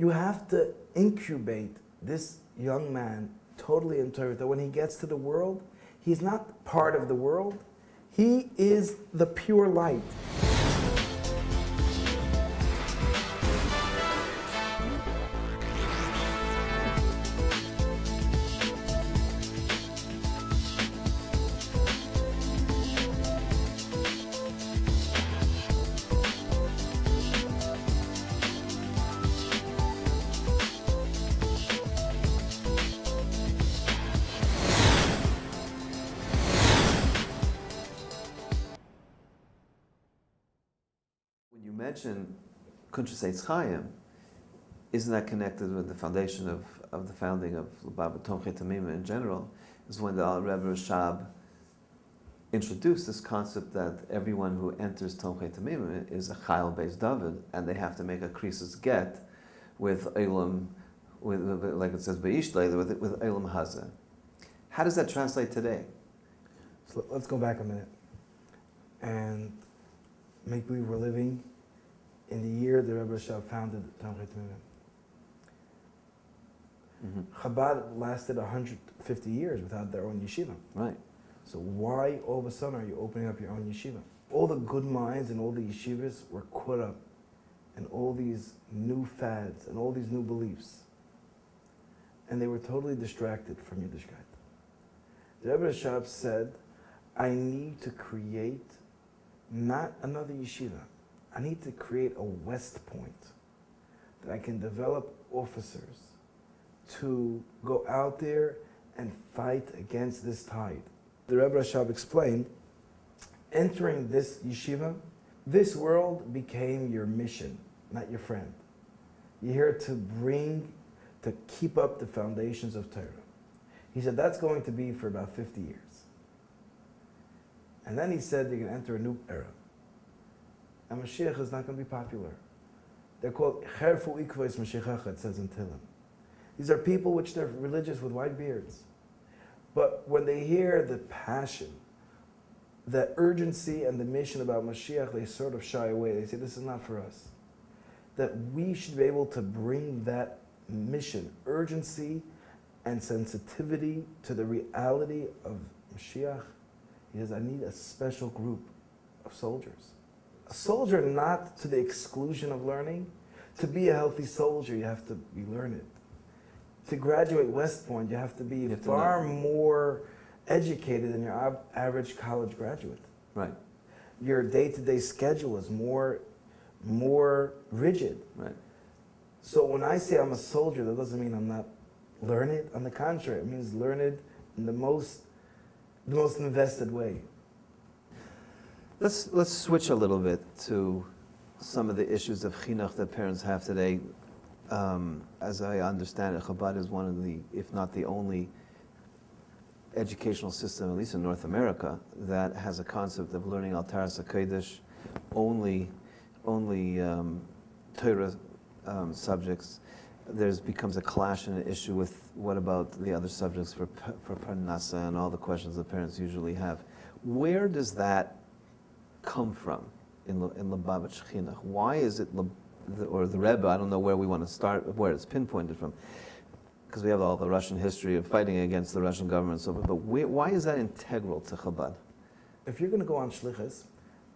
You have to incubate this young man totally in Torah, that when he gets to the world, he's not part of the world, he is the pure light. You mentioned Kuntres Eitz Chaim. Isn't that connected with the foundation of the founding of Baba Tomchei Tamima in general? Is when the Rebbe Rashab introduced this concept that everyone who enters Tomchei Tamima is a Chayil Beis David, and they have to make a krisus get with Elam, with like it says Be'ishlei, with Elam Hazeh. How does that translate today? So let's go back a minute and make believe we're living in the year the Rebbe Rashab founded Tomchei Tamima. Chabad lasted 150 years without their own yeshiva. Right. So why all of a sudden are you opening up your own yeshiva? All the good minds and all the yeshivas were caught up in all these new fads and all these new beliefs. And they were totally distracted from Yiddishkeit. The Rebbe Rashab said, I need to create not another yeshiva. I need to create a West Point that I can develop officers to go out there and fight against this tide. The Rebbe Rashab explained, entering this yeshiva, this world became your mission, not your friend. You're here to keep up the foundations of Torah. He said that's going to be for about 50 years. And then he said you're going to enter a new era. And Mashiach is not going to be popular. They're called Cherfu Ikvos Mashiach, it says in Tehillim. These are people which they're religious with white beards. But when they hear the passion, the urgency and the mission about Mashiach, they sort of shy away. They say, this is not for us. That we should be able to bring that mission, urgency and sensitivity to the reality of Mashiach. He says, I need a special group of soldiers. A soldier not to the exclusion of learning. To be a healthy soldier, you have to be learned. To graduate West Point, you have to be far more educated than your average college graduate. Right. Your day-to-day schedule is more rigid. Right. So when I say I'm a soldier, that doesn't mean I'm not learned. On the contrary, it means learned in the most invested way. Let's switch a little bit to some of the issues of chinuch that parents have today. As I understand it, Chabad is one of the, if not the only, educational system, at least in North America, that has a concept of learning Taharas Hakodesh, only Torah subjects. Becomes a clash and an issue with what about the other subjects for Parnasa and all the questions that parents usually have. Where does that come from in Lubavitch Chinuch? Why is it, or the Rebbe, I don't know where we want to start, where it's pinpointed from, because we have all the Russian history of fighting against the Russian government and so forth, but why is that integral to Chabad? If you're going to go on shlichus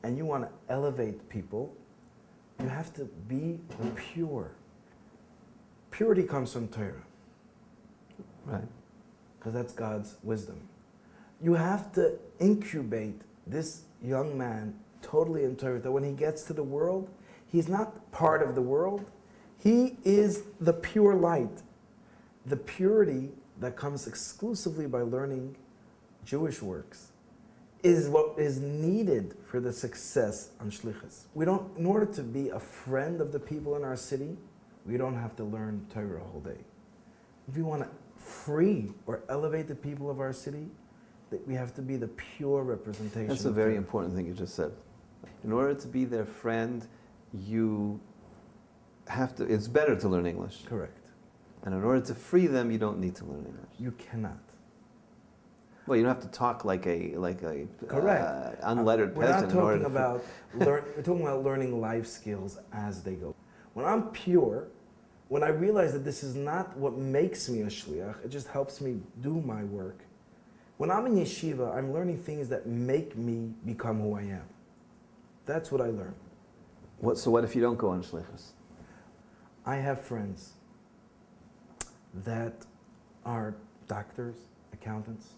and you want to elevate people, you have to be pure. Purity comes from Torah. Right. Because that's God's wisdom. You have to incubate this young man totally in Torah, that when he gets to the world, he's not part of the world, he is the pure light. The purity that comes exclusively by learning Jewish works is what is needed for the success on shlichus. In order to be a friend of the people in our city, we don't have to learn Torah a whole day. If we want to free or elevate the people of our city, that we have to be the pure representation. That's a very important thing you just said. In order to be their friend, you have to, it's better to learn English. Correct. And in order to free them, you don't need to learn English. You cannot. Well, you don't have to talk like a correct unlettered we're peasant. We're talking about learning life skills as they go. When I'm pure, When I realized that this is not what makes me a shliach, it just helps me do my work. When I'm in yeshiva, I'm learning things that make me become who I am. That's what I learn. So what if you don't go on shlichus? I have friends that are doctors, accountants,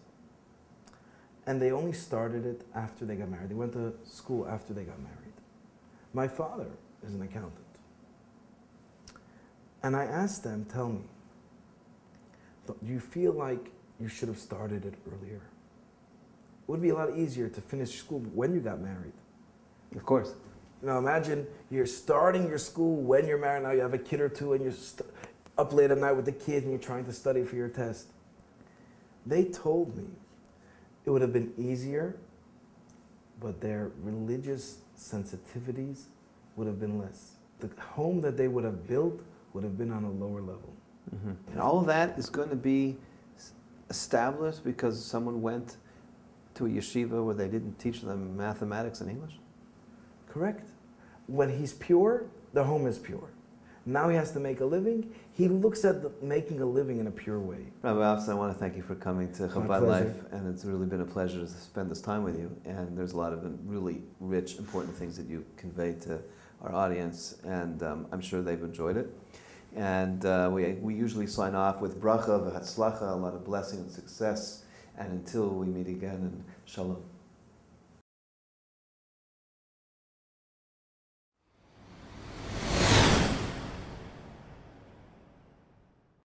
and they only started it after they got married. They went to school after they got married. My father is an accountant. And I asked them, tell me, do you feel like you should have started it earlier? It would be a lot easier to finish school when you got married. Of course. Now imagine you're starting your school when you're married. Now you have a kid or two and you're up late at night with the kids and you're trying to study for your test. They told me it would have been easier, but their religious sensitivities would have been less. The home that they would have built would have been on a lower level. Mm-hmm. And all of that is going to be established because someone went to a yeshiva where they didn't teach them mathematics and English? Correct. When he's pure, the home is pure. Now he has to make a living. He looks at making a living in a pure way. Rabbi Avtzon, I want to thank you for coming to Chabad pleasure. Life, and it's really been a pleasure to spend this time with you. And there's a lot of really rich, important things that you conveyed to our audience, and I'm sure they've enjoyed it. And we usually sign off with bracha v'hatzlacha, a lot of blessing and success. And until we meet again, and shalom.